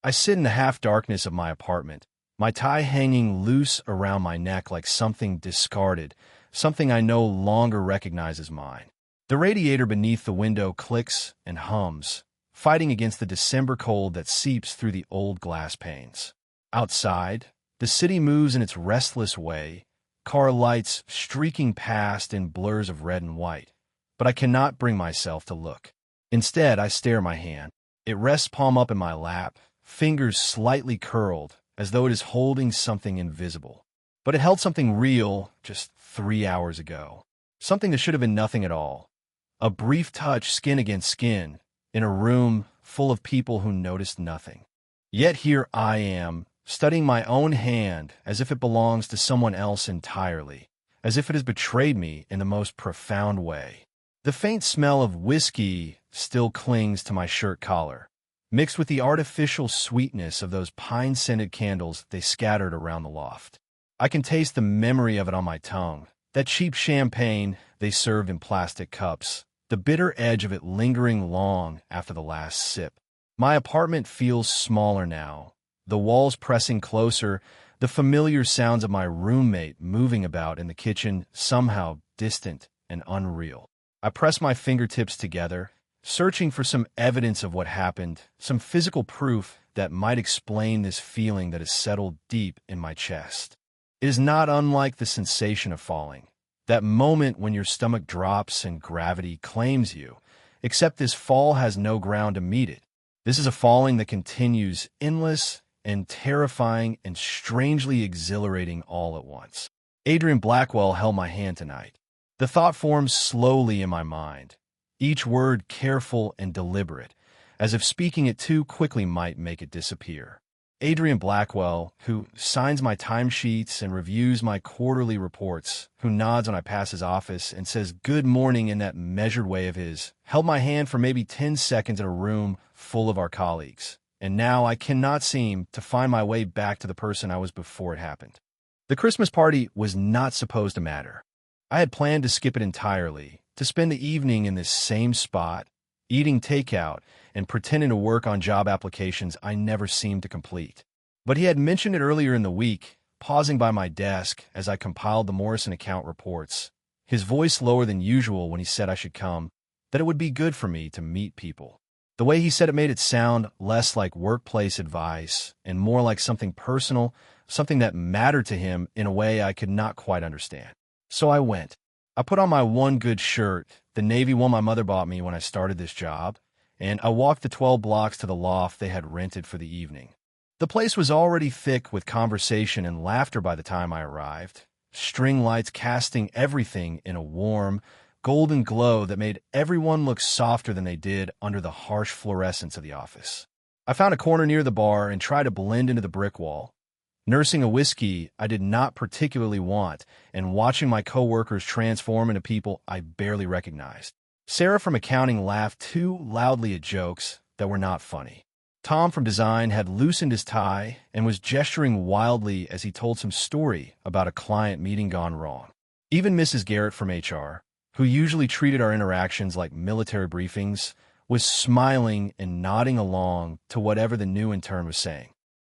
I sit in the half-darkness of my apartment, my tie hanging loose around my neck like something discarded, something I no longer recognize as mine. The radiator beneath the window clicks and hums, fighting against the December cold that seeps through the old glass panes. Outside, the city moves in its restless way, car lights streaking past in blurs of red and white, but I cannot bring myself to look. Instead, I stare at my hand. It rests palm up in my lap, fingers slightly curled, as though it is holding something invisible. But it held something real just 3 hours ago. Something that should have been nothing at all. A brief touch skin against skin, in a room full of people who noticed nothing. Yet here I am, studying my own hand as if it belongs to someone else entirely, as if it has betrayed me in the most profound way. The faint smell of whiskey still clings to my shirt collar, mixed with the artificial sweetness of those pine-scented candles they scattered around the loft. I can taste the memory of it on my tongue, that cheap champagne they served in plastic cups, the bitter edge of it lingering long after the last sip. My apartment feels smaller now, the walls pressing closer, the familiar sounds of my roommate moving about in the kitchen somehow distant and unreal. I press my fingertips together, searching for some evidence of what happened, some physical proof that might explain this feeling that has settled deep in my chest. It is not unlike the sensation of falling, that moment when your stomach drops and gravity claims you, except this fall has no ground to meet it. This is a falling that continues, endless and terrifying and strangely exhilarating all at once. Adrian Blackwell held my hand tonight. The thought forms slowly in my mind, each word careful and deliberate, as if speaking it too quickly might make it disappear. Adrian Blackwell, who signs my timesheets and reviews my quarterly reports, who nods when I pass his office and says good morning in that measured way of his, held my hand for maybe 10 seconds in a room full of our colleagues, and now I cannot seem to find my way back to the person I was before it happened. The Christmas party was not supposed to matter. I had planned to skip it entirely, to spend the evening in this same spot, eating takeout and pretending to work on job applications I never seemed to complete. But he had mentioned it earlier in the week, pausing by my desk as I compiled the Morrison account reports, his voice lower than usual when he said I should come, that it would be good for me to meet people. The way he said it made it sound less like workplace advice and more like something personal, something that mattered to him in a way I could not quite understand. So I went. I put on my one good shirt, the navy one my mother bought me when I started this job, and I walked the 12 blocks to the loft they had rented for the evening. The place was already thick with conversation and laughter by the time I arrived, string lights casting everything in a warm, golden glow that made everyone look softer than they did under the harsh fluorescence of the office. I found a corner near the bar and tried to blend into the brick wall, nursing a whiskey I did not particularly want and watching my coworkers transform into people I barely recognized. Sarah from accounting laughed too loudly at jokes that were not funny. Tom from design had loosened his tie and was gesturing wildly as he told some story about a client meeting gone wrong. Even Mrs. Garrett from HR, who usually treated our interactions like military briefings, was smiling and nodding along to whatever the new intern was saying.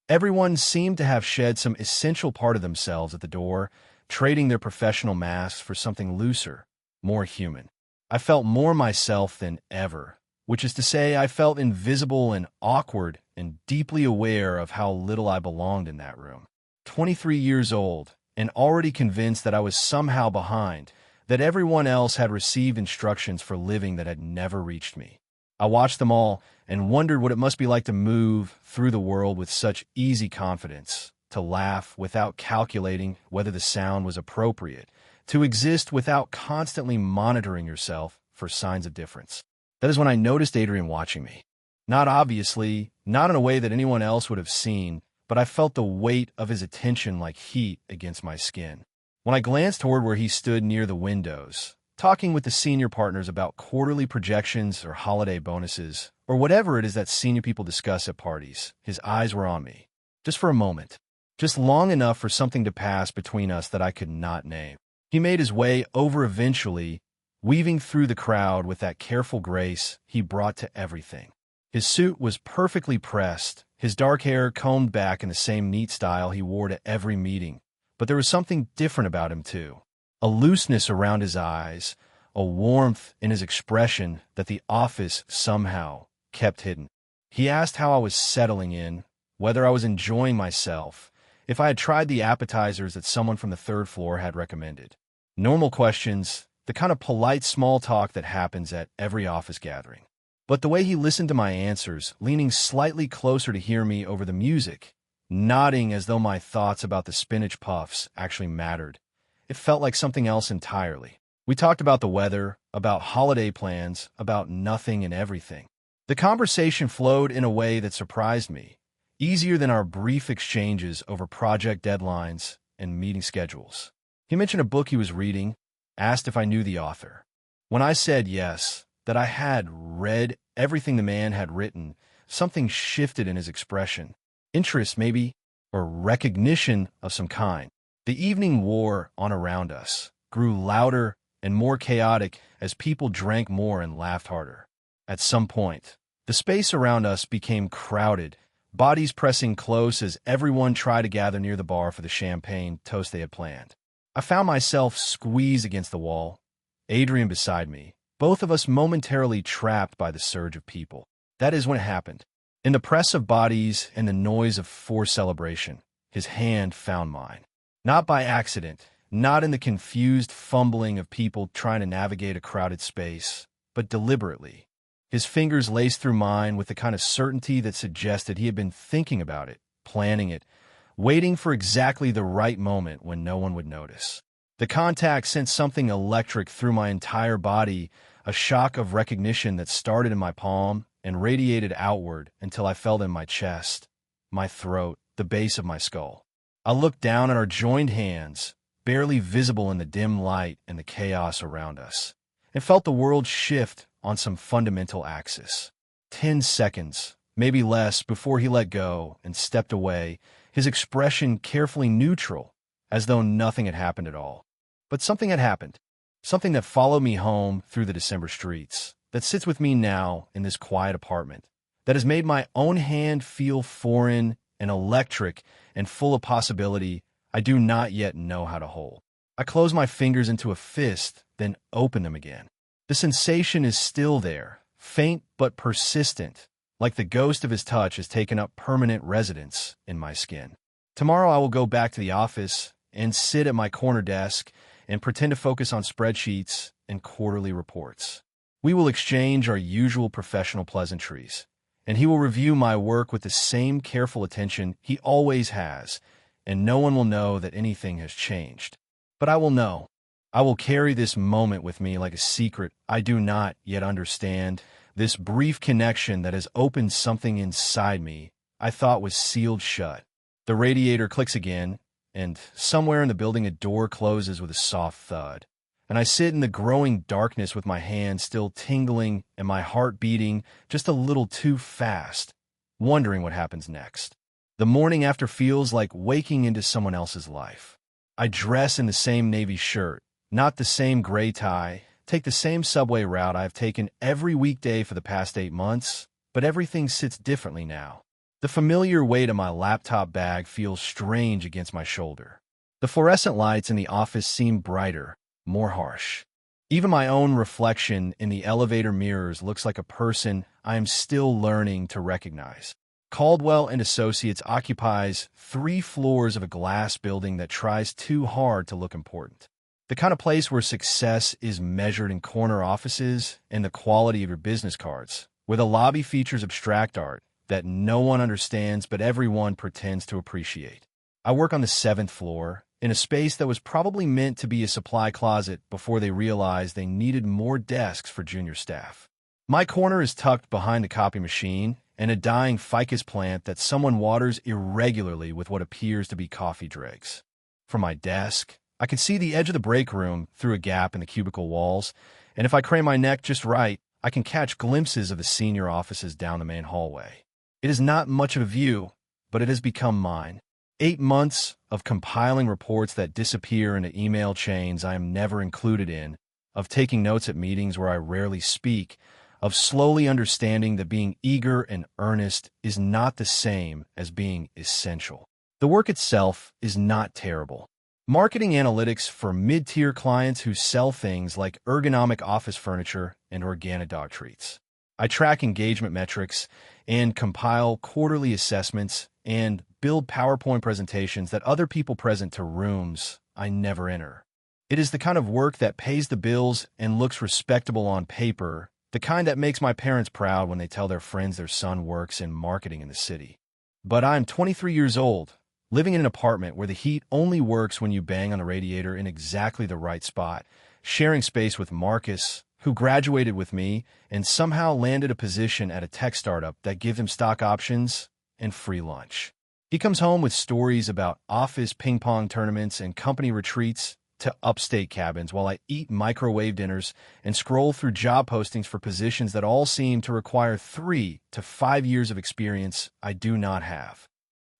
Everyone seemed to have shed some essential part of themselves at the door, trading their professional masks for something looser, more human. I felt more myself than ever, which is to say I felt invisible and awkward and deeply aware of how little I belonged in that room. 23 years old, and already convinced that I was somehow behind, that everyone else had received instructions for living that had never reached me. I watched them all and wondered what it must be like to move through the world with such easy confidence, to laugh without calculating whether the sound was appropriate, to exist without constantly monitoring yourself for signs of difference. That is when I noticed Adrian watching me. Not obviously, not in a way that anyone else would have seen, but I felt the weight of his attention like heat against my skin. When I glanced toward where he stood near the windows, talking with the senior partners about quarterly projections or holiday bonuses, or whatever it is that senior people discuss at parties, his eyes were on me. Just for a moment. Just long enough for something to pass between us that I could not name. He made his way over eventually, weaving through the crowd with that careful grace he brought to everything. His suit was perfectly pressed, his dark hair combed back in the same neat style he wore to every meeting. But there was something different about him, too. A looseness around his eyes, a warmth in his expression that the office somehow kept hidden. He asked how I was settling in, whether I was enjoying myself, if I had tried the appetizers that someone from the third floor had recommended. Normal questions, the kind of polite small talk that happens at every office gathering. But the way he listened to my answers, leaning slightly closer to hear me over the music, nodding as though my thoughts about the spinach puffs actually mattered, it felt like something else entirely. We talked about the weather, about holiday plans, about nothing and everything. The conversation flowed in a way that surprised me, easier than our brief exchanges over project deadlines and meeting schedules. He mentioned a book he was reading, asked if I knew the author. When I said yes, that I had read everything the man had written, something shifted in his expression. Interest, maybe, or recognition of some kind. The evening wore on around us, grew louder and more chaotic as people drank more and laughed harder. At some point, the space around us became crowded, bodies pressing close as everyone tried to gather near the bar for the champagne toast they had planned. I found myself squeezed against the wall, Adrian beside me, both of us momentarily trapped by the surge of people. That is when it happened. In the press of bodies and the noise of forced celebration, his hand found mine. Not by accident, not in the confused fumbling of people trying to navigate a crowded space, but deliberately. His fingers laced through mine with the kind of certainty that suggested he had been thinking about it, planning it, waiting for exactly the right moment when no one would notice. The contact sent something electric through my entire body, a shock of recognition that started in my palm and radiated outward until I felt in my chest, my throat, the base of my skull. I looked down at our joined hands, barely visible in the dim light and the chaos around us, and felt the world shift on some fundamental axis. 10 seconds, maybe less, before he let go and stepped away, his expression carefully neutral, as though nothing had happened at all. But something had happened, something that followed me home through the December streets, that sits with me now in this quiet apartment, that has made my own hand feel foreign and electric and full of possibility I do not yet know how to hold. I close my fingers into a fist, then open them again. The sensation is still there, faint but persistent, like the ghost of his touch has taken up permanent residence in my skin. Tomorrow I will go back to the office and sit at my corner desk and pretend to focus on spreadsheets and quarterly reports. We will exchange our usual professional pleasantries, and he will review my work with the same careful attention he always has, and no one will know that anything has changed. But I will know. I will carry this moment with me like a secret I do not yet understand, this brief connection that has opened something inside me I thought was sealed shut. The radiator clicks again, and somewhere in the building a door closes with a soft thud. And I sit in the growing darkness with my hands still tingling and my heart beating just a little too fast, wondering what happens next. The morning after feels like waking into someone else's life. I dress in the same navy shirt, not the same gray tie, take the same subway route I've taken every weekday for the past 8 months, but everything sits differently now. The familiar weight of my laptop bag feels strange against my shoulder. The fluorescent lights in the office seem brighter, more harsh. Even my own reflection in the elevator mirrors looks like a person I am still learning to recognize. Caldwell and Associates occupies 3 floors of a glass building that tries too hard to look important. The kind of place where success is measured in corner offices and the quality of your business cards, where the lobby features abstract art that no one understands but everyone pretends to appreciate. I work on the 7th floor, in a space that was probably meant to be a supply closet before they realized they needed more desks for junior staff. My corner is tucked behind the copy machine and a dying ficus plant that someone waters irregularly with what appears to be coffee dregs. From my desk, I can see the edge of the break room through a gap in the cubicle walls, and if I crane my neck just right, I can catch glimpses of the senior offices down the main hallway. It is not much of a view, but it has become mine. 8 months of compiling reports that disappear into email chains I am never included in, of taking notes at meetings where I rarely speak, of slowly understanding that being eager and earnest is not the same as being essential. The work itself is not terrible. Marketing analytics for mid-tier clients who sell things like ergonomic office furniture and organic dog treats. I track engagement metrics and compile quarterly assessments and build PowerPoint presentations that other people present to rooms I never enter. It is the kind of work that pays the bills and looks respectable on paper, the kind that makes my parents proud when they tell their friends their son works in marketing in the city. But I'm 23 years old, living in an apartment where the heat only works when you bang on the radiator in exactly the right spot, sharing space with Marcus, who graduated with me and somehow landed a position at a tech startup that gives him stock options and free lunch. He comes home with stories about office ping pong tournaments and company retreats to upstate cabins while I eat microwave dinners and scroll through job postings for positions that all seem to require 3 to 5 years of experience I do not have.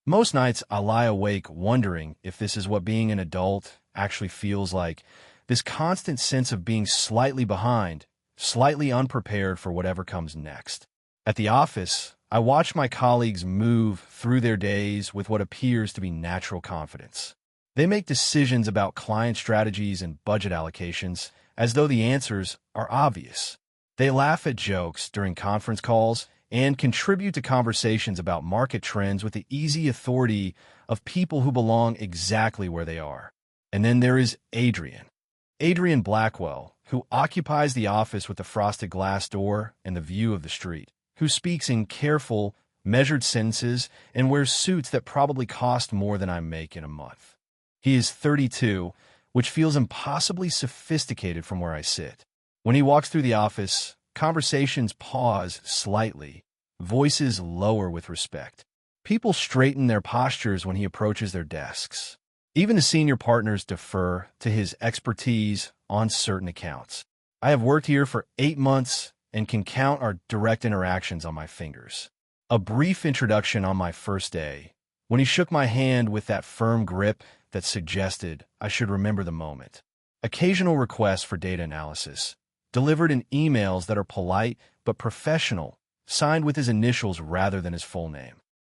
Most nights I lie awake wondering if this is what being an adult actually feels like, this constant sense of being slightly behind, slightly unprepared for whatever comes next. At the office, I watch my colleagues move through their days with what appears to be natural confidence. They make decisions about client strategies and budget allocations as though the answers are obvious. They laugh at jokes during conference calls and contribute to conversations about market trends with the easy authority of people who belong exactly where they are. And then there is Adrian Blackwell, who occupies the office with the frosted glass door and the view of the street, who speaks in careful, measured sentences and wears suits that probably cost more than I make in a month. He is 32, which feels impossibly sophisticated from where I sit. When he walks through the office, conversations pause slightly, voices lower with respect. People straighten their postures when he approaches their desks. Even the senior partners defer to his expertise on certain accounts. I have worked here for 8 months and can count our direct interactions on my fingers. A brief introduction on my first day, when he shook my hand with that firm grip that suggested I should remember the moment. Occasional requests for data analysis, delivered in emails that are polite but professional, signed with his initials rather than his full name.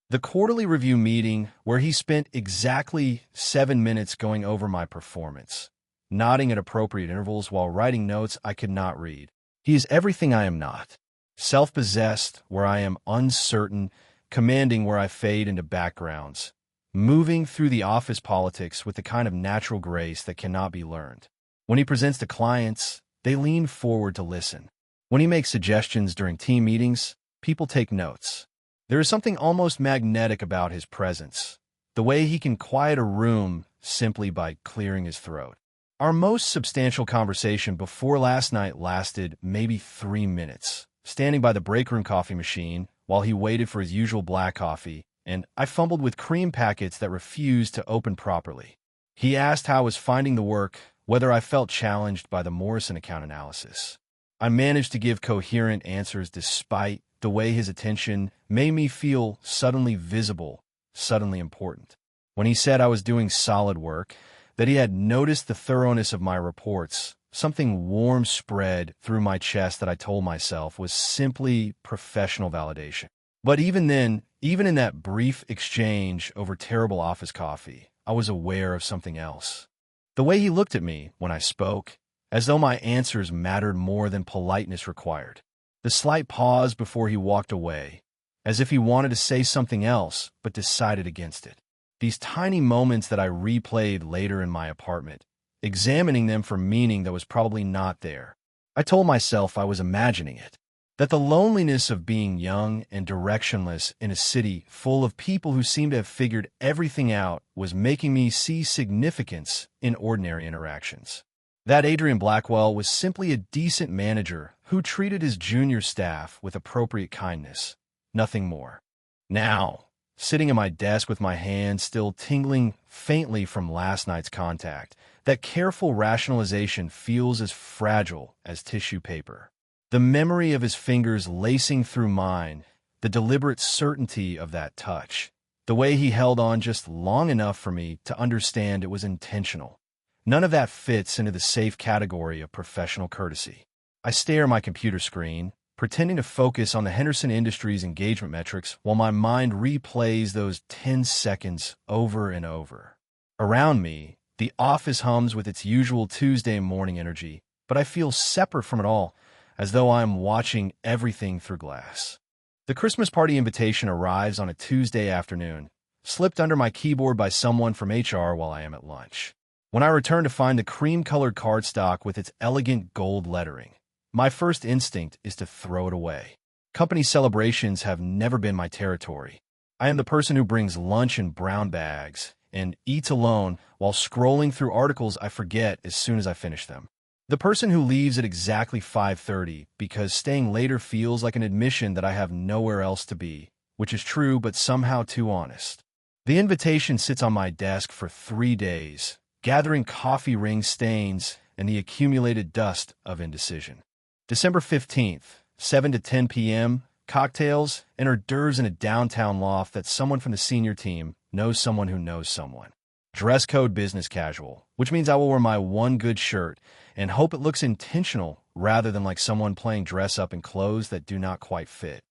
The quarterly review meeting where he spent exactly 7 minutes going over my performance, nodding at appropriate intervals while writing notes I could not read. He is everything I am not. Self-possessed where I am uncertain, commanding where I fade into backgrounds, moving through the office politics with the kind of natural grace that cannot be learned. When he presents to clients, they lean forward to listen. When he makes suggestions during team meetings, people take notes. There is something almost magnetic about his presence, the way he can quiet a room simply by clearing his throat. Our most substantial conversation before last night lasted maybe 3 minutes, standing by the break room coffee machine while he waited for his usual black coffee, and I fumbled with cream packets that refused to open properly. He asked how I was finding the work, whether I felt challenged by the Morrison account analysis. I managed to give coherent answers despite the way his attention made me feel suddenly visible, suddenly important. When he said I was doing solid work, that he had noticed the thoroughness of my reports, something warm spread through my chest that I told myself was simply professional validation. But even then, even in that brief exchange over terrible office coffee, I was aware of something else. The way he looked at me when I spoke, as though my answers mattered more than politeness required. The slight pause before he walked away, as if he wanted to say something else but decided against it. These tiny moments that I replayed later in my apartment, examining them for meaning that was probably not there. I told myself I was imagining it, that the loneliness of being young and directionless in a city full of people who seemed to have figured everything out was making me see significance in ordinary interactions. That Adrian Blackwell was simply a decent manager who treated his junior staff with appropriate kindness, nothing more. Now, sitting at my desk with my hands still tingling faintly from last night's contact, that careful rationalization feels as fragile as tissue paper. The memory of his fingers lacing through mine, the deliberate certainty of that touch, the way he held on just long enough for me to understand it was intentional. None of that fits into the safe category of professional courtesy. I stare at my computer screen, pretending to focus on the Henderson Industries engagement metrics while my mind replays those 10 seconds over and over. Around me, the office hums with its usual Tuesday morning energy, but I feel separate from it all, as though I am watching everything through glass. The Christmas party invitation arrives on a Tuesday afternoon, slipped under my keyboard by someone from HR while I am at lunch. When I return to find the cream-colored cardstock with its elegant gold lettering, my first instinct is to throw it away. Company celebrations have never been my territory. I am the person who brings lunch in brown bags and eats alone while scrolling through articles I forget as soon as I finish them. The person who leaves at exactly 5:30 because staying later feels like an admission that I have nowhere else to be, which is true but somehow too honest. The invitation sits on my desk for 3 days, gathering coffee ring stains and the accumulated dust of indecision. December 15th, 7 to 10 p.m., cocktails and hors d'oeuvres in a downtown loft that someone from the senior team knows someone who knows someone. Dress code business casual, which means I will wear my one good shirt and hope it looks intentional rather than like someone playing dress up in clothes that do not quite fit.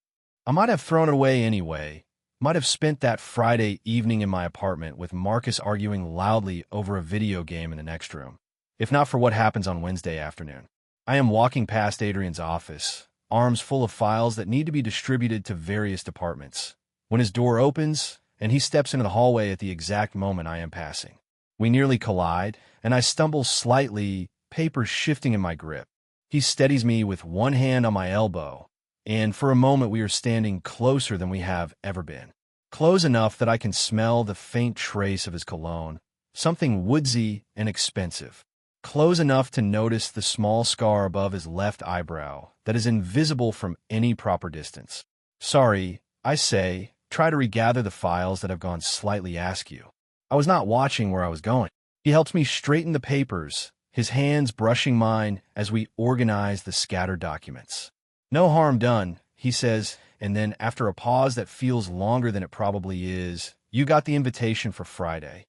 I might have thrown it away anyway, might have spent that Friday evening in my apartment with Marcus arguing loudly over a video game in the next room, if not for what happens on Wednesday afternoon. I am walking past Adrian's office, arms full of files that need to be distributed to various departments, when his door opens and he steps into the hallway at the exact moment I am passing. We nearly collide, and I stumble slightly, papers shifting in my grip. He steadies me with one hand on my elbow, and for a moment we are standing closer than we have ever been. Close enough that I can smell the faint trace of his cologne, something woodsy and expensive. Close enough to notice the small scar above his left eyebrow that is invisible from any proper distance. Sorry, I say, try to regather the files that have gone slightly askew. I was not watching where I was going. He helps me straighten the papers, his hands brushing mine as we organize the scattered documents. No harm done, he says, and then after a pause that feels longer than it probably is, you got the invitation for Friday.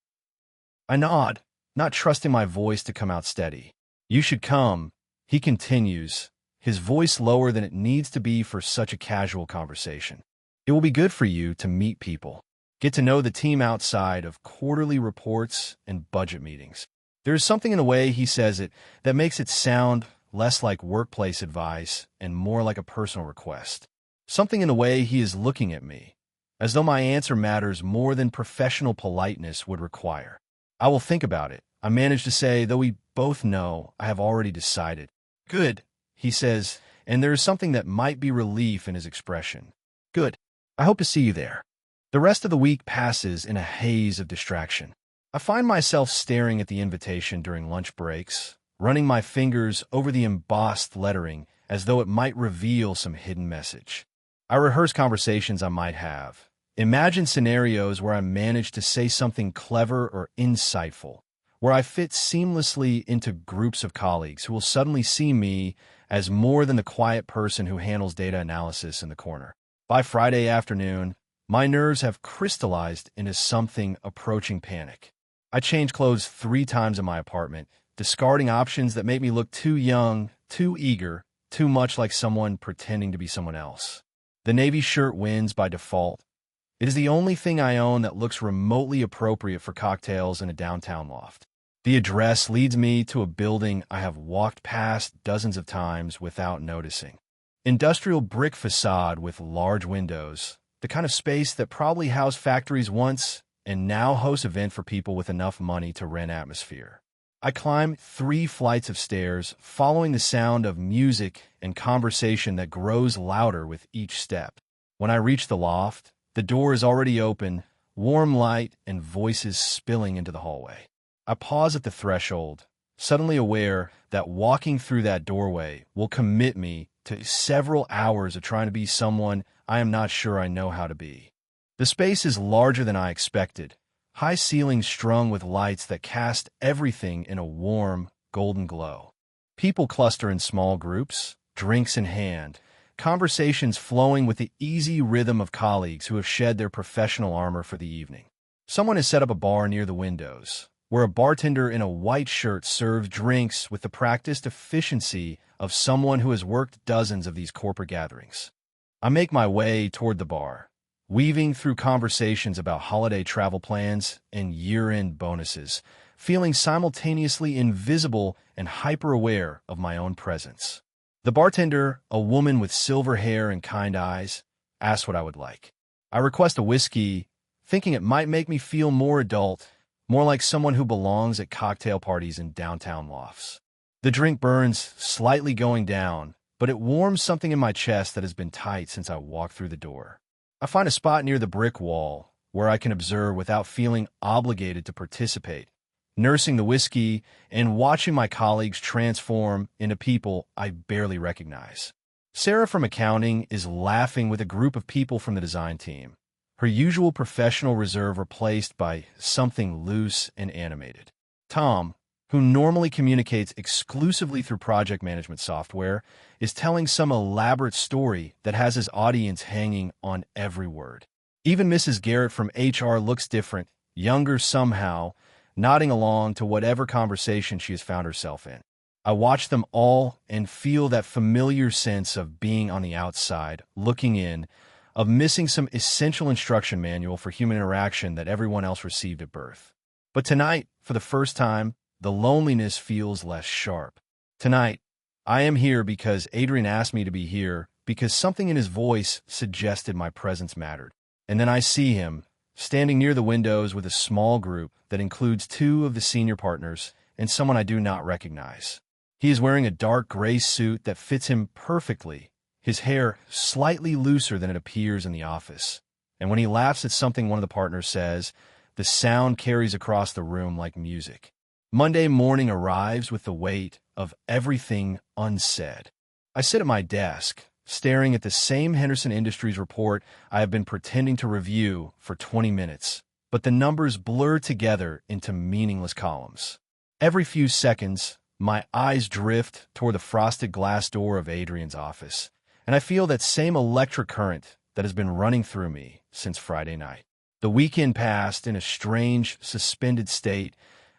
I nod, not trusting my voice to come out steady. You should come, he continues, his voice lower than it needs to be for such a casual conversation. It will be good for you to meet people, get to know the team outside of quarterly reports and budget meetings. There is something in the way he says it that makes it sound less like workplace advice and more like a personal request. Something in the way he is looking at me, as though my answer matters more than professional politeness would require. I will think about it, I manage to say, though we both know I have already decided. Good, he says, and there is something that might be relief in his expression. Good. I hope to see you there. The rest of the week passes in a haze of distraction. I find myself staring at the invitation during lunch breaks, running my fingers over the embossed lettering as though it might reveal some hidden message. I rehearse conversations I might have. Imagine scenarios where I manage to say something clever or insightful, where I fit seamlessly into groups of colleagues who will suddenly see me as more than the quiet person who handles data analysis in the corner. By Friday afternoon, my nerves have crystallized into something approaching panic. I change clothes 3 times in my apartment, discarding options that make me look too young, too eager, too much like someone pretending to be someone else. The navy shirt wins by default. It is the only thing I own that looks remotely appropriate for cocktails in a downtown loft. The address leads me to a building I have walked past dozens of times without noticing. Industrial brick facade with large windows, the kind of space that probably housed factories once and now hosts events for people with enough money to rent atmosphere. I climb 3 flights of stairs, following the sound of music and conversation that grows louder with each step. When I reach the loft, the door is already open, warm light and voices spilling into the hallway. I pause at the threshold, suddenly aware that walking through that doorway will commit me to several hours of trying to be someone I am not sure I know how to be. The space is larger than I expected, high ceilings strung with lights that cast everything in a warm, golden glow. People cluster in small groups, drinks in hand, conversations flowing with the easy rhythm of colleagues who have shed their professional armor for the evening. Someone has set up a bar near the windows, where a bartender in a white shirt serves drinks with the practiced efficiency of someone who has worked dozens of these corporate gatherings. I make my way toward the bar, weaving through conversations about holiday travel plans and year-end bonuses, feeling simultaneously invisible and hyper-aware of my own presence. The bartender, a woman with silver hair and kind eyes, asks what I would like. I request a whiskey, thinking it might make me feel more adult, more like someone who belongs at cocktail parties in downtown lofts. The drink burns, slightly going down, but it warms something in my chest that has been tight since I walked through the door. I find a spot near the brick wall where I can observe without feeling obligated to participate, nursing the whiskey and watching my colleagues transform into people I barely recognize. Sarah from accounting is laughing with a group of people from the design team, her usual professional reserve replaced by something loose and animated. Tom, who normally communicates exclusively through project management software, is telling some elaborate story that has his audience hanging on every word. Even Mrs. Garrett from HR looks different, younger somehow, nodding along to whatever conversation she has found herself in. I watch them all and feel that familiar sense of being on the outside, looking in, of missing some essential instruction manual for human interaction that everyone else received at birth. But tonight, for the first time, the loneliness feels less sharp. Tonight, I am here because Adrian asked me to be here, because something in his voice suggested my presence mattered. And then I see him, standing near the windows with a small group that includes two of the senior partners and someone I do not recognize. He is wearing a dark gray suit that fits him perfectly, his hair slightly looser than it appears in the office. And when he laughs at something one of the partners says, the sound carries across the room like music. Monday morning arrives with the weight of everything unsaid. I sit at my desk, staring at the same Henderson Industries report I have been pretending to review for 20 minutes, but the numbers blur together into meaningless columns. Every few seconds, my eyes drift toward the frosted glass door of Adrian's office, and I feel that same electric current that has been running through me since Friday night. The weekend passed in a strange, suspended state,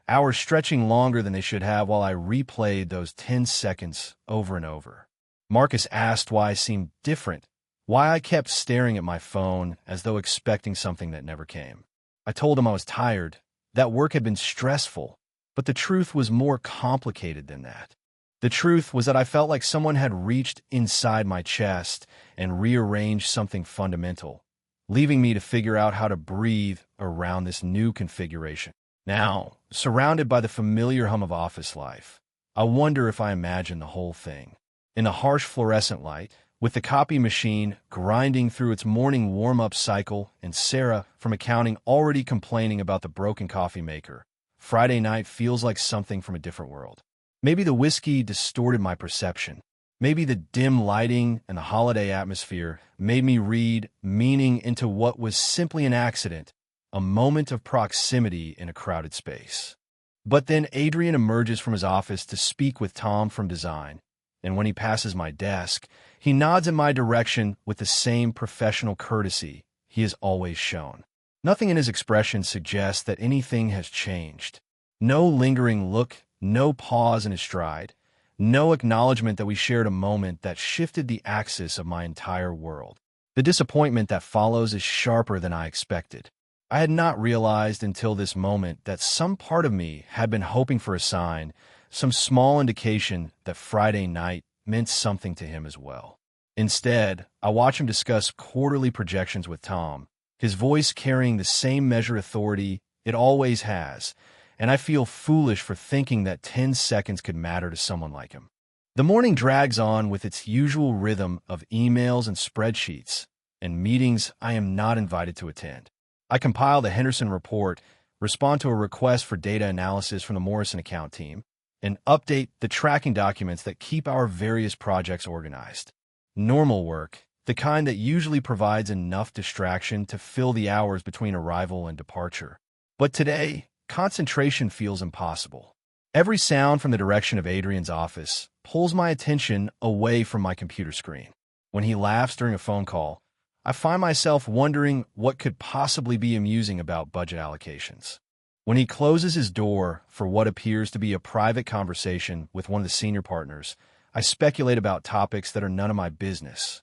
hours stretching longer than they should have while I replayed those 10 seconds over and over. Marcus asked why I seemed different, why I kept staring at my phone as though expecting something that never came. I told him I was tired, that work had been stressful, but the truth was more complicated than that. The truth was that I felt like someone had reached inside my chest and rearranged something fundamental, leaving me to figure out how to breathe around this new configuration. Now, surrounded by the familiar hum of office life, I wonder if I imagine the whole thing. In the harsh fluorescent light, with the copy machine grinding through its morning warm-up cycle and Sarah from accounting already complaining about the broken coffee maker, Friday night feels like something from a different world. Maybe the whiskey distorted my perception. Maybe the dim lighting and the holiday atmosphere made me read meaning into what was simply an accident, a moment of proximity in a crowded space. But then Adrian emerges from his office to speak with Tom from design, and when he passes my desk, he nods in my direction with the same professional courtesy he has always shown. Nothing in his expression suggests that anything has changed. No lingering look, no pause in his stride, no acknowledgement that we shared a moment that shifted the axis of my entire world. The disappointment that follows is sharper than I expected. I had not realized until this moment that some part of me had been hoping for a sign, some small indication that Friday night meant something to him as well. Instead, I watch him discuss quarterly projections with Tom, his voice carrying the same measure authority it always has, and I feel foolish for thinking that 10 seconds could matter to someone like him. The morning drags on with its usual rhythm of emails and spreadsheets, and meetings I am not invited to attend. I compile the Henderson report, respond to a request for data analysis from the Morrison account team, and update the tracking documents that keep our various projects organized. Normal work, the kind that usually provides enough distraction to fill the hours between arrival and departure. But today, concentration feels impossible. Every sound from the direction of Adrian's office pulls my attention away from my computer screen. When he laughs during a phone call, I find myself wondering what could possibly be amusing about budget allocations. When he closes his door for what appears to be a private conversation with one of the senior partners, I speculate about topics that are none of my business.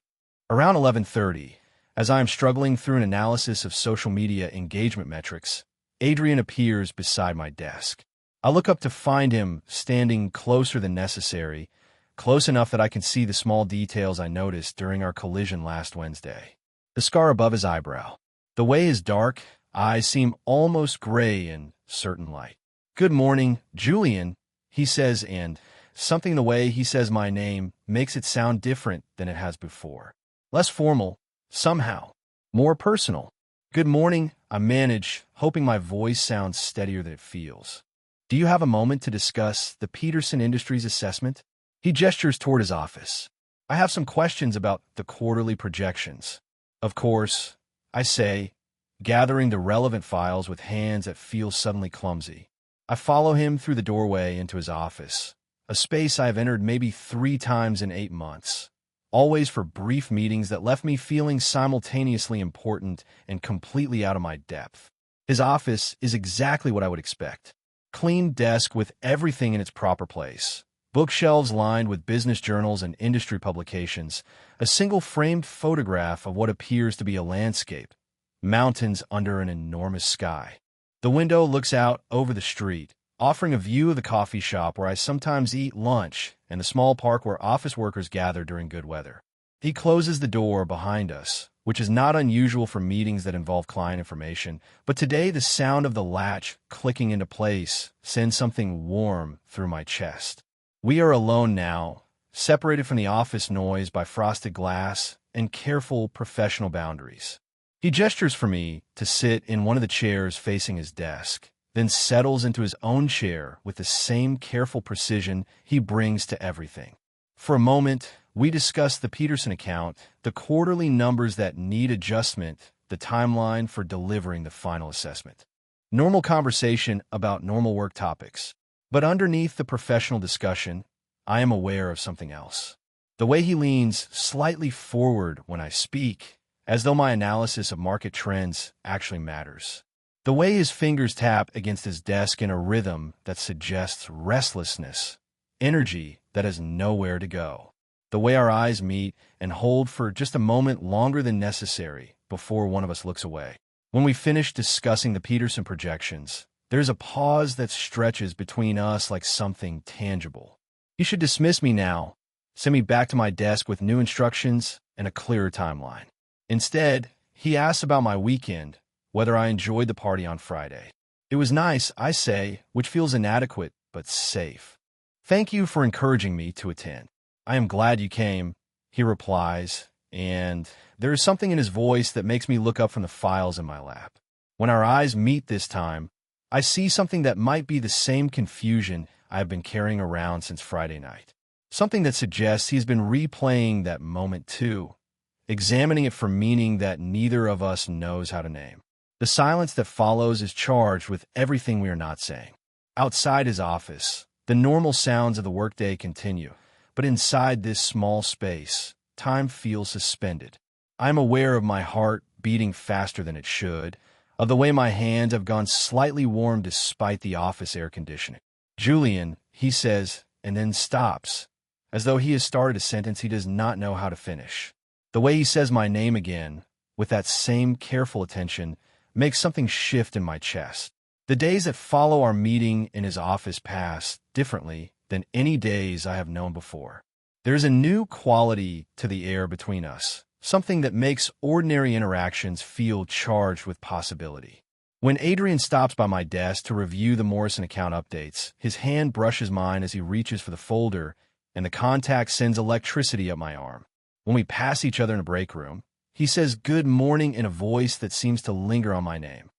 Around 11:30, as I am struggling through an analysis of social media engagement metrics, Adrian appears beside my desk. I look up to find him standing closer than necessary, close enough that I can see the small details I noticed during our collision last Wednesday. The scar above his eyebrow. The way his dark eyes seem almost gray in certain light. "Good morning, Julian," he says, and something in the way he says my name makes it sound different than it has before. Less formal, somehow. More personal. "Good morning," I manage, hoping my voice sounds steadier than it feels. "Do you have a moment to discuss the Peterson Industries assessment?" He gestures toward his office. "I have some questions about the quarterly projections." "Of course," I say, gathering the relevant files with hands that feel suddenly clumsy. I follow him through the doorway into his office, a space I have entered maybe 3 times in 8 months, always for brief meetings that left me feeling simultaneously important and completely out of my depth. His office is exactly what I would expect. Clean desk with everything in its proper place. Bookshelves lined with business journals and industry publications. A single framed photograph of what appears to be a landscape. Mountains under an enormous sky. The window looks out over the street, offering a view of the coffee shop where I sometimes eat lunch and the small park where office workers gather during good weather. He closes the door behind us, which is not unusual for meetings that involve client information, but today the sound of the latch clicking into place sends something warm through my chest. We are alone now, separated from the office noise by frosted glass and careful professional boundaries. He gestures for me to sit in one of the chairs facing his desk, then settles into his own chair with the same careful precision he brings to everything. For a moment, we discuss the Peterson account, the quarterly numbers that need adjustment, the timeline for delivering the final assessment. Normal conversation about normal work topics. But underneath the professional discussion, I am aware of something else. The way he leans slightly forward when I speak, as though my analysis of market trends actually matters. The way his fingers tap against his desk in a rhythm that suggests restlessness, energy that has nowhere to go. The way our eyes meet and hold for just a moment longer than necessary before one of us looks away. When we finish discussing the Peterson projections, there's a pause that stretches between us like something tangible. He should dismiss me now, send me back to my desk with new instructions and a clearer timeline. Instead, he asks about my weekend, whether I enjoyed the party on Friday. "It was nice," I say, which feels inadequate but safe. "Thank you for encouraging me to attend." "I am glad you came," he replies, and there is something in his voice that makes me look up from the files in my lap. When our eyes meet this time, I see something that might be the same confusion I have been carrying around since Friday night. Something that suggests he's been replaying that moment too, examining it for meaning that neither of us knows how to name. The silence that follows is charged with everything we are not saying. Outside his office, the normal sounds of the workday continue, but inside this small space, time feels suspended. I am aware of my heart beating faster than it should, of the way my hands have gone slightly warm despite the office air conditioning. "Julian," he says, and then stops, as though he has started a sentence he does not know how to finish. The way he says my name again, with that same careful attention, makes something shift in my chest. The days that follow our meeting in his office pass differently than any days I have known before. There's a new quality to the air between us, something that makes ordinary interactions feel charged with possibility. When Adrian stops by my desk to review the Morrison account updates, his hand brushes mine as he reaches for the folder, and the contact sends electricity up my arm. When we pass each other in a break room, he says good morning in a voice that seems to linger on my name.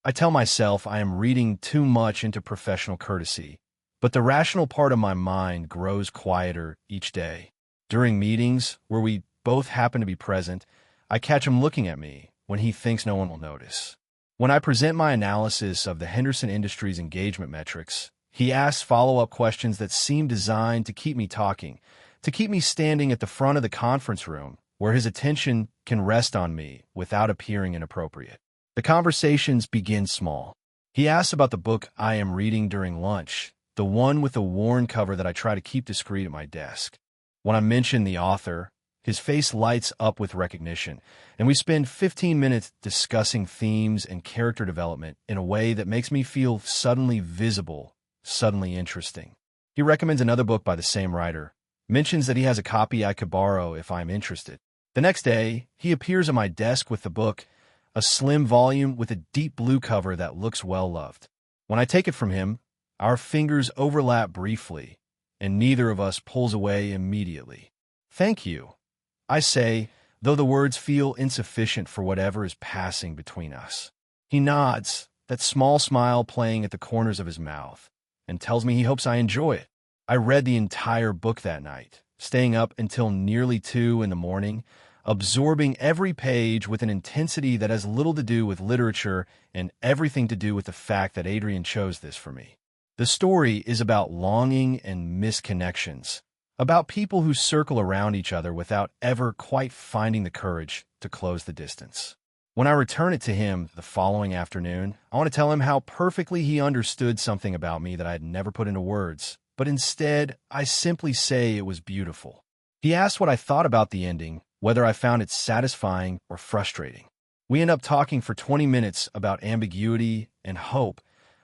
I tell myself I am reading too much into professional courtesy, but the rational part of my mind grows quieter each day. During meetings where we both happen to be present, I catch him looking at me when he thinks no one will notice. When I present my analysis of the Henderson Industries engagement metrics, he asks follow-up questions that seem designed to keep me talking, to keep me standing at the front of the conference room where his attention can rest on me without appearing inappropriate. The conversations begin small. He asks about the book I am reading during lunch, the one with the worn cover that I try to keep discreet at my desk. When I mention the author, his face lights up with recognition, and we spend 15 minutes discussing themes and character development in a way that makes me feel suddenly visible, suddenly interesting. He recommends another book by the same writer, mentions that he has a copy I could borrow if I'm interested. The next day, he appears at my desk with the book, a slim volume with a deep blue cover that looks well-loved. When I take it from him, our fingers overlap briefly, and neither of us pulls away immediately. "Thank you," I say, though the words feel insufficient for whatever is passing between us. He nods, that small smile playing at the corners of his mouth, and tells me he hopes I enjoy it. I read the entire book that night, staying up until nearly 2 in the morning, absorbing every page with an intensity that has little to do with literature and everything to do with the fact that Adrian chose this for me. The story is about longing and misconnections, about people who circle around each other without ever quite finding the courage to close the distance. When I return it to him the following afternoon, I want to tell him how perfectly he understood something about me that I had never put into words, but instead, I simply say it was beautiful. He asked what I thought about the ending, whether I found it satisfying or frustrating. We end up talking for 20 minutes about ambiguity and hope,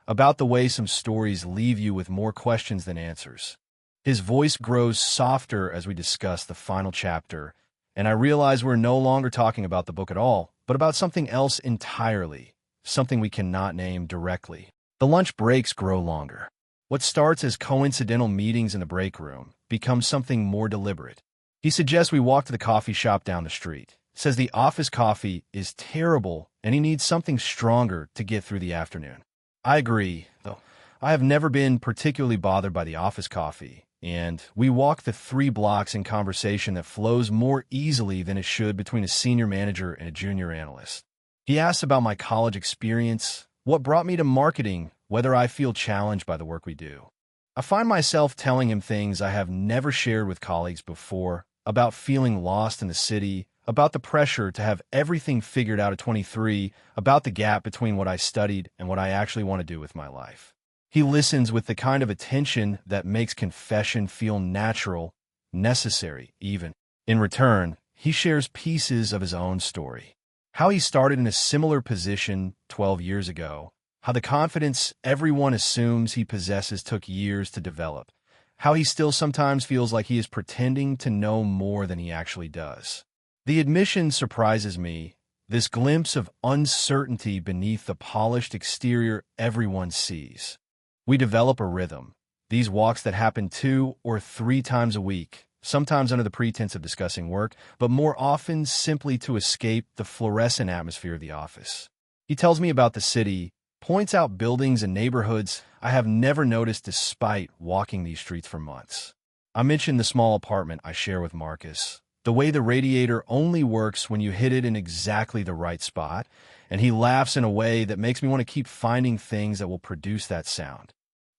about the way some stories leave you with more questions than answers. His voice grows softer as we discuss the final chapter, and I realize we're no longer talking about the book at all, but about something else entirely, something we cannot name directly. The lunch breaks grow longer. What starts as coincidental meetings in the break room becomes something more deliberate. He suggests we walk to the coffee shop down the street, says the office coffee is terrible and he needs something stronger to get through the afternoon. I agree, though I have never been particularly bothered by the office coffee, and we walk the 3 blocks in conversation that flows more easily than it should between a senior manager and a junior analyst. He asks about my college experience, what brought me to marketing, whether I feel challenged by the work we do. I find myself telling him things I have never shared with colleagues before, about feeling lost in the city, about the pressure to have everything figured out at 23, about the gap between what I studied and what I actually want to do with my life. He listens with the kind of attention that makes confession feel natural, necessary, even. In return, he shares pieces of his own story. How he started in a similar position 12 years ago, how the confidence everyone assumes he possesses took years to develop, how he still sometimes feels like he is pretending to know more than he actually does. The admission surprises me, this glimpse of uncertainty beneath the polished exterior everyone sees. We develop a rhythm, these walks that happen 2 or 3 times a week, sometimes under the pretense of discussing work, but more often simply to escape the fluorescent atmosphere of the office. He tells me about the city, points out buildings and neighborhoods I have never noticed despite walking these streets for months. I mentioned the small apartment I share with Marcus, the way the radiator only works when you hit it in exactly the right spot, and he laughs in a way that makes me want to keep finding things that will produce that sound.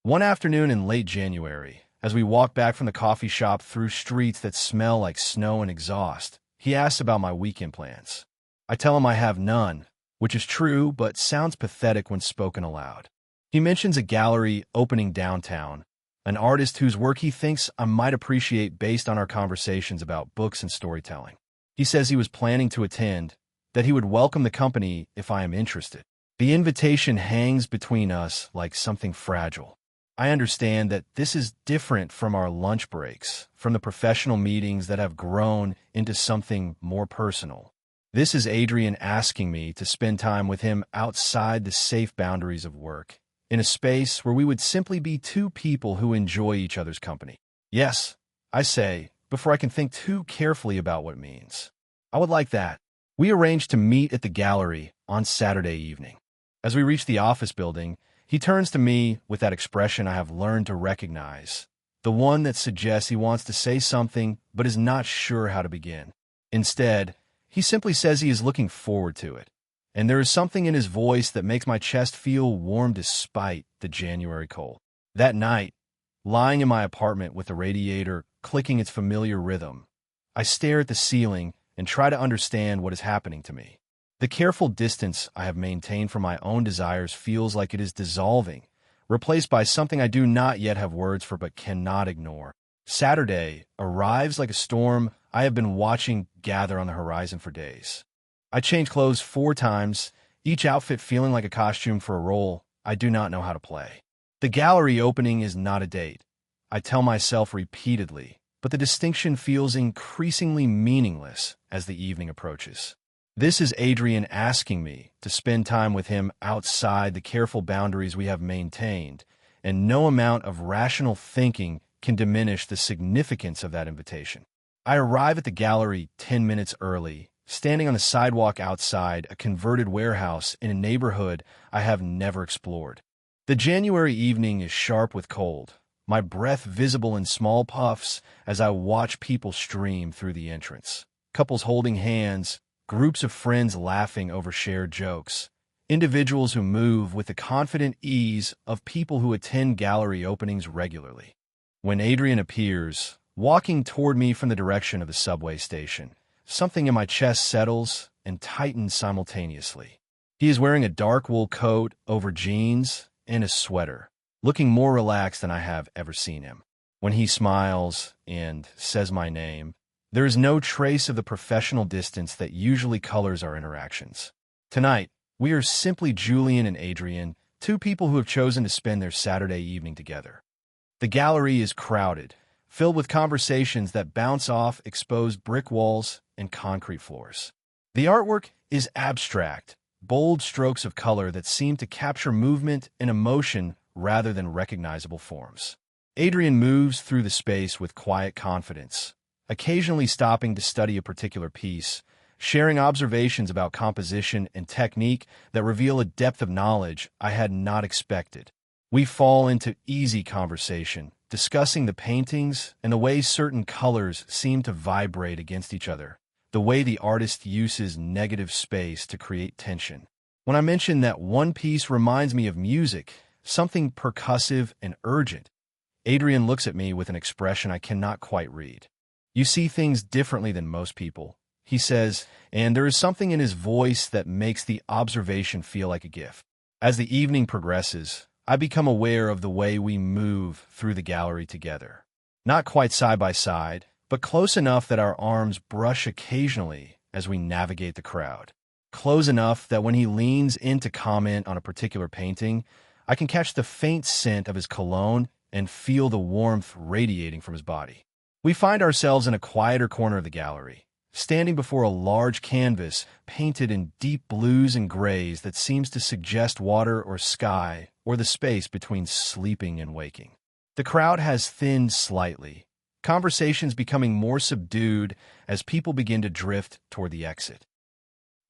One afternoon in late January, as we walk back from the coffee shop through streets that smell like snow and exhaust, he asks about my weekend plans. I tell him I have none, which is true but sounds pathetic when spoken aloud. He mentions a gallery opening downtown, an artist whose work he thinks I might appreciate based on our conversations about books and storytelling. He says he was planning to attend, that he would welcome the company if I am interested. The invitation hangs between us like something fragile. I understand that this is different from our lunch breaks, from the professional meetings that have grown into something more personal. This is Adrian asking me to spend time with him outside the safe boundaries of work, in a space where we would simply be 2 people who enjoy each other's company. Yes, I say, before I can think too carefully about what it means. I would like that. We arranged to meet at the gallery on Saturday evening. As we reach the office building, he turns to me with that expression I have learned to recognize, the one that suggests he wants to say something but is not sure how to begin. Instead, he simply says he is looking forward to it, and there is something in his voice that makes my chest feel warm despite the January cold. That night, lying in my apartment with the radiator clicking its familiar rhythm, I stare at the ceiling and try to understand what is happening to me. The careful distance I have maintained from my own desires feels like it is dissolving, replaced by something I do not yet have words for but cannot ignore. Saturday arrives like a storm I have been watching gather on the horizon for days. I change clothes 4 times, each outfit feeling like a costume for a role I do not know how to play. The gallery opening is not a date, I tell myself repeatedly, but the distinction feels increasingly meaningless as the evening approaches. This is Adrian asking me to spend time with him outside the careful boundaries we have maintained, and no amount of rational thinking can diminish the significance of that invitation. I arrive at the gallery 10 minutes early, standing on the sidewalk outside a converted warehouse in a neighborhood I have never explored. The January evening is sharp with cold, my breath visible in small puffs as I watch people stream through the entrance. Couples holding hands, groups of friends laughing over shared jokes, individuals who move with the confident ease of people who attend gallery openings regularly. When Adrian appears, walking toward me from the direction of the subway station, something in my chest settles and tightens simultaneously. He is wearing a dark wool coat over jeans and a sweater, looking more relaxed than I have ever seen him. When he smiles and says my name, there is no trace of the professional distance that usually colors our interactions. Tonight, we are simply Julian and Adrian, 2 people who have chosen to spend their Saturday evening together. The gallery is crowded, filled with conversations that bounce off exposed brick walls and concrete floors. The artwork is abstract, bold strokes of color that seem to capture movement and emotion rather than recognizable forms. Adrian moves through the space with quiet confidence, occasionally stopping to study a particular piece, sharing observations about composition and technique that reveal a depth of knowledge I had not expected. We fall into easy conversation, discussing the paintings and the way certain colors seem to vibrate against each other, the way the artist uses negative space to create tension. When I mention that one piece reminds me of music, something percussive and urgent, Adrian looks at me with an expression I cannot quite read. "You see things differently than most people," he says, and there is something in his voice that makes the observation feel like a gift. As the evening progresses, I become aware of the way we move through the gallery together. Not quite side by side, but close enough that our arms brush occasionally as we navigate the crowd. Close enough that when he leans in to comment on a particular painting, I can catch the faint scent of his cologne and feel the warmth radiating from his body. We find ourselves in a quieter corner of the gallery, standing before a large canvas painted in deep blues and grays that seems to suggest water or sky or the space between sleeping and waking. The crowd has thinned slightly, conversations becoming more subdued as people begin to drift toward the exit.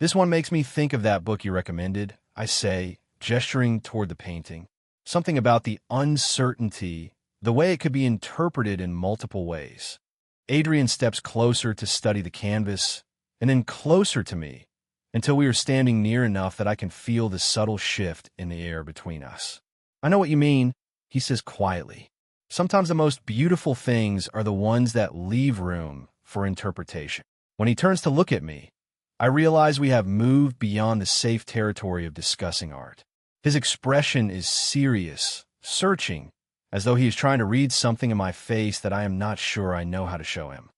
"This one makes me think of that book you recommended," I say, gesturing toward the painting. Something about the uncertainty, the way it could be interpreted in multiple ways. Adrian steps closer to study the canvas, and then closer to me, until we are standing near enough that I can feel the subtle shift in the air between us. "I know what you mean," he says quietly. "Sometimes the most beautiful things are the ones that leave room for interpretation." When he turns to look at me, I realize we have moved beyond the safe territory of discussing art. His expression is serious, searching, as though he is trying to read something in my face that I am not sure I know how to show him.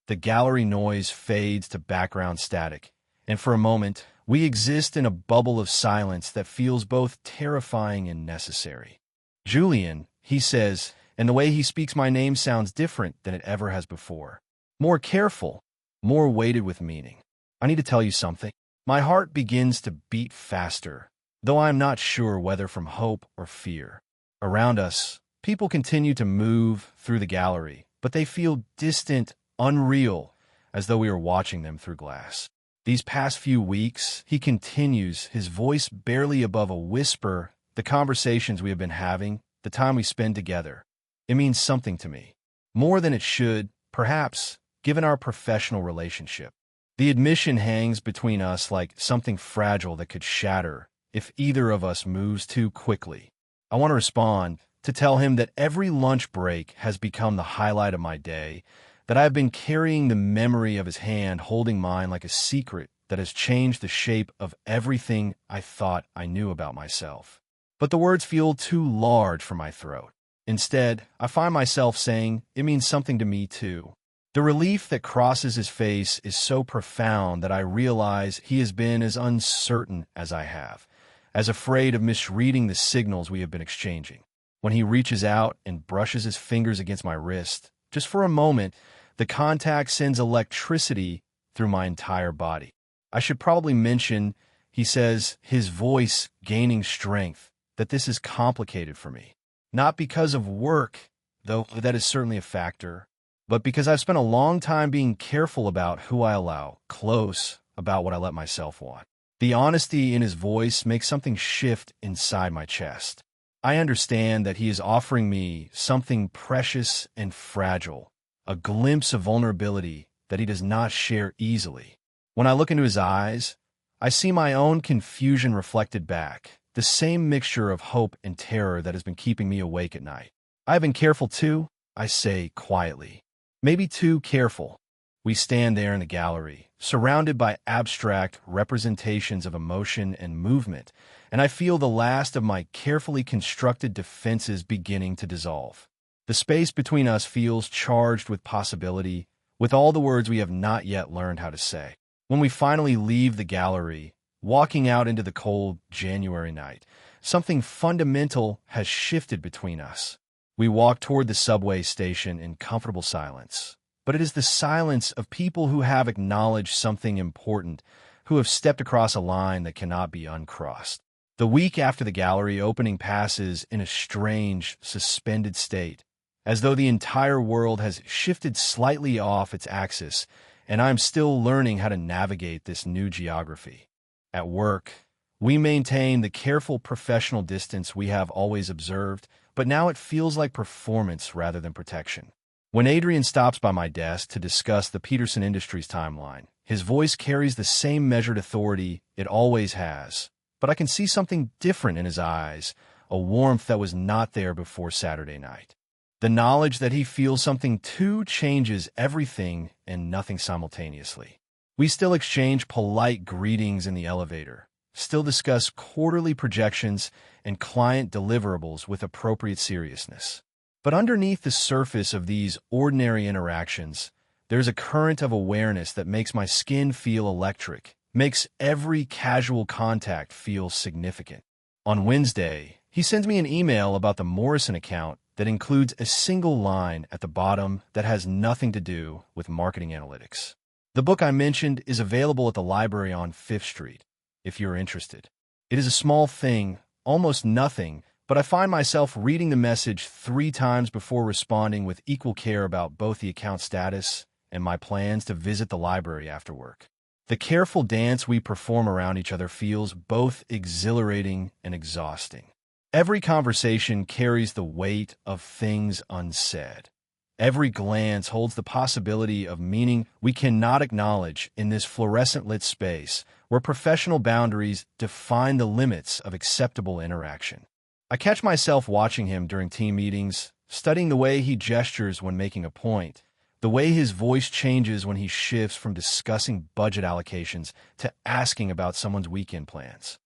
The gallery noise fades to background static, and for a moment, we exist in a bubble of silence that feels both terrifying and necessary. "Julian," he says, and the way he speaks my name sounds different than it ever has before. More careful, more weighted with meaning. "I need to tell you something." My heart begins to beat faster, though I am not sure whether from hope or fear. Around us, people continue to move through the gallery, but they feel distant, unreal, as though we are watching them through glass. "These past few weeks," he continues, his voice barely above a whisper, "the conversations we have been having, the time we spend together, it means something to me. More than it should, perhaps, given our professional relationship. The admission hangs between us like something fragile that could shatter if either of us moves too quickly." I want to respond, to tell him that every lunch break has become the highlight of my day, that I have been carrying the memory of his hand holding mine like a secret that has changed the shape of everything I thought I knew about myself. But the words feel too large for my throat. Instead, I find myself saying, it means something to me too. The relief that crosses his face is so profound that I realize he has been as uncertain as I have, as afraid of misreading the signals we have been exchanging. When he reaches out and brushes his fingers against my wrist, just for a moment, the contact sends electricity through my entire body. I should probably mention, he says, his voice gaining strength, that this is complicated for me. Not because of work, though that is certainly a factor, but because I've spent a long time being careful about who I allow close, about what I let myself want. The honesty in his voice makes something shift inside my chest. I understand that he is offering me something precious and fragile, a glimpse of vulnerability that he does not share easily. When I look into his eyes, I see my own confusion reflected back, the same mixture of hope and terror that has been keeping me awake at night. I've been careful too, I say quietly. Maybe too careful. We stand there in the gallery, surrounded by abstract representations of emotion and movement, and I feel the last of my carefully constructed defenses beginning to dissolve. The space between us feels charged with possibility, with all the words we have not yet learned how to say. When we finally leave the gallery, walking out into the cold January night, something fundamental has shifted between us. We walk toward the subway station in comfortable silence, but it is the silence of people who have acknowledged something important, who have stepped across a line that cannot be uncrossed. The week after the gallery opening passes in a strange, suspended state, as though the entire world has shifted slightly off its axis, and I'm still learning how to navigate this new geography. At work, we maintain the careful professional distance we have always observed, but now it feels like performance rather than protection. When Adrian stops by my desk to discuss the Peterson Industries timeline, his voice carries the same measured authority it always has, but I can see something different in his eyes, a warmth that was not there before Saturday night. The knowledge that he feels something too changes everything and nothing simultaneously. We still exchange polite greetings in the elevator, still discuss quarterly projections and client deliverables with appropriate seriousness. But underneath the surface of these ordinary interactions, there's a current of awareness that makes my skin feel electric, makes every casual contact feel significant. On Wednesday, he sends me an email about the Morrison account that includes a single line at the bottom that has nothing to do with marketing analytics. The book I mentioned is available at the library on 5th Street, if you're interested. It is a small thing, almost nothing, but I find myself reading the message 3 times before responding with equal care about both the account status and my plans to visit the library after work. The careful dance we perform around each other feels both exhilarating and exhausting. Every conversation carries the weight of things unsaid. Every glance holds the possibility of meaning we cannot acknowledge in this fluorescent-lit space where professional boundaries define the limits of acceptable interaction. I catch myself watching him during team meetings, studying the way he gestures when making a point, the way his voice changes when he shifts from discussing budget allocations to asking about someone's weekend plans.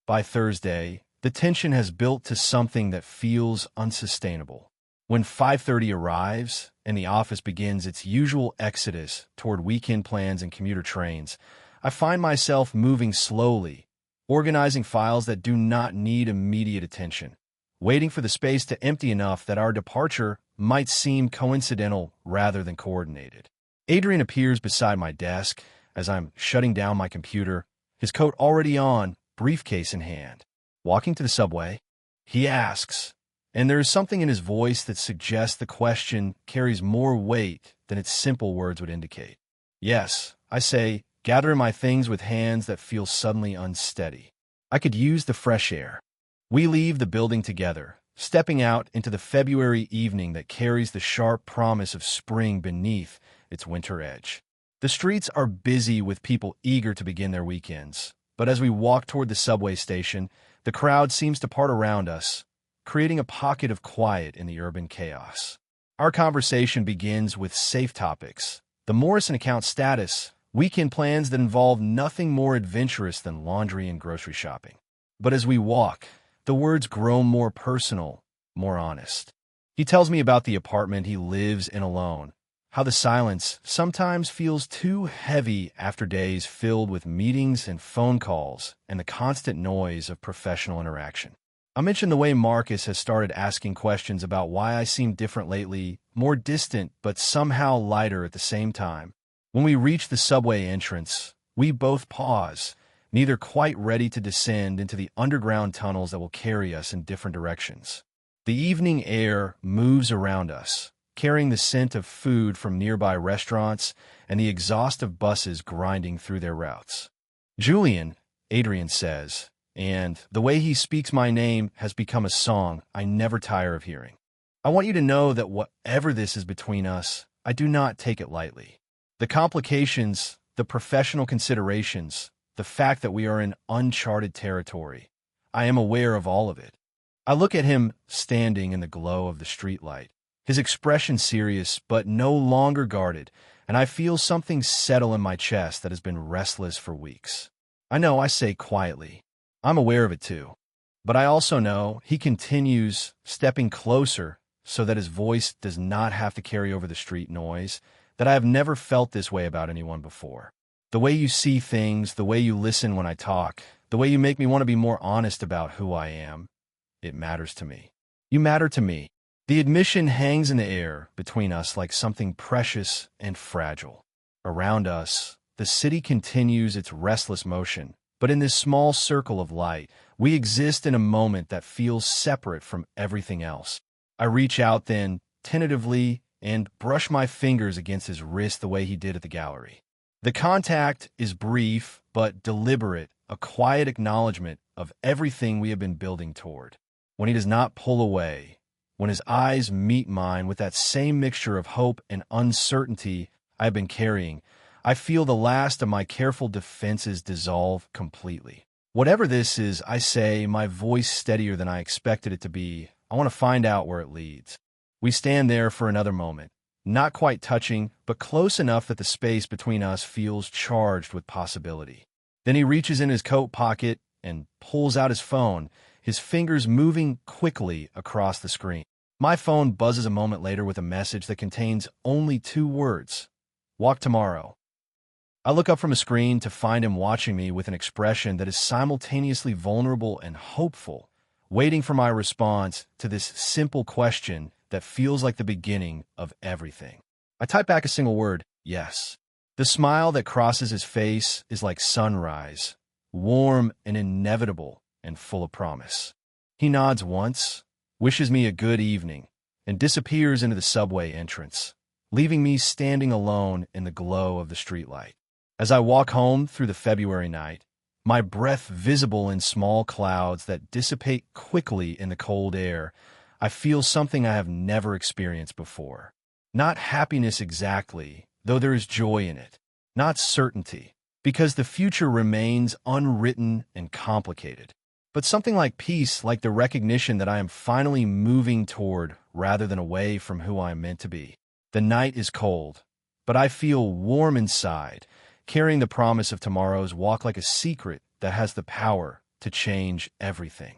By Thursday, the tension has built to something that feels unsustainable. When 5:30 arrives and the office begins its usual exodus toward weekend plans and commuter trains, I find myself moving slowly, organizing files that do not need immediate attention, waiting for the space to empty enough that our departure might seem coincidental rather than coordinated. Adrian appears beside my desk as I'm shutting down my computer, his coat already on, briefcase in hand. Walking to the subway, he asks, and there is something in his voice that suggests the question carries more weight than its simple words would indicate. Yes, I say, gathering my things with hands that feel suddenly unsteady. I could use the fresh air. We leave the building together, stepping out into the February evening that carries the sharp promise of spring beneath its winter edge. The streets are busy with people eager to begin their weekends, but as we walk toward the subway station, the crowd seems to part around us, creating a pocket of quiet in the urban chaos. Our conversation begins with safe topics, the Morrison account status, weekend plans that involve nothing more adventurous than laundry and grocery shopping. But as we walk, the words grow more personal, more honest. He tells me about the apartment he lives in alone, how the silence sometimes feels too heavy after days filled with meetings and phone calls and the constant noise of professional interaction. I mentioned the way Marcus has started asking questions about why I seem different lately, more distant but somehow lighter at the same time. When we reach the subway entrance, we both pause, neither quite ready to descend into the underground tunnels that will carry us in different directions. The evening air moves around us, carrying the scent of food from nearby restaurants and the exhaust of buses grinding through their routes. Julian, Adrian says, and the way he speaks my name has become a song I never tire of hearing. I want you to know that whatever this is between us, I do not take it lightly. The complications, the professional considerations, the fact that we are in uncharted territory, I am aware of all of it. I look at him standing in the glow of the streetlight, his expression serious but no longer guarded, and I feel something settle in my chest that has been restless for weeks. I know I say quietly, I'm aware of it too. But I also know he continues stepping closer so that his voice does not have to carry over the street noise, that I have never felt this way about anyone before. The way you see things, the way you listen when I talk, the way you make me want to be more honest about who I am, it matters to me. You matter to me. The admission hangs in the air between us like something precious and fragile. Around us, the city continues its restless motion, but in this small circle of light, we exist in a moment that feels separate from everything else. I reach out then, tentatively, and brush my fingers against his wrist the way he did at the gallery. The contact is brief but deliberate, a quiet acknowledgement of everything we have been building toward. When he does not pull away, when his eyes meet mine with that same mixture of hope and uncertainty I have been carrying, I feel the last of my careful defenses dissolve completely. Whatever this is, I say, my voice steadier than I expected it to be. I want to find out where it leads. We stand there for another moment, not quite touching, but close enough that the space between us feels charged with possibility. Then he reaches in his coat pocket and pulls out his phone, his fingers moving quickly across the screen. My phone buzzes a moment later with a message that contains only 2 words: walk tomorrow. I look up from a screen to find him watching me with an expression that is simultaneously vulnerable and hopeful, waiting for my response to this simple question that feels like the beginning of everything. I type back a single word, yes. The smile that crosses his face is like sunrise, warm and inevitable and full of promise. He nods once, wishes me a good evening, and disappears into the subway entrance, leaving me standing alone in the glow of the streetlight. As I walk home through the February night, my breath visible in small clouds that dissipate quickly in the cold air, I feel something I have never experienced before. Not happiness exactly, though there is joy in it. Not certainty, because the future remains unwritten and complicated. But something like peace, like the recognition that I am finally moving toward rather than away from who I am meant to be. The night is cold, but I feel warm inside, carrying the promise of tomorrow's walk like a secret that has the power to change everything.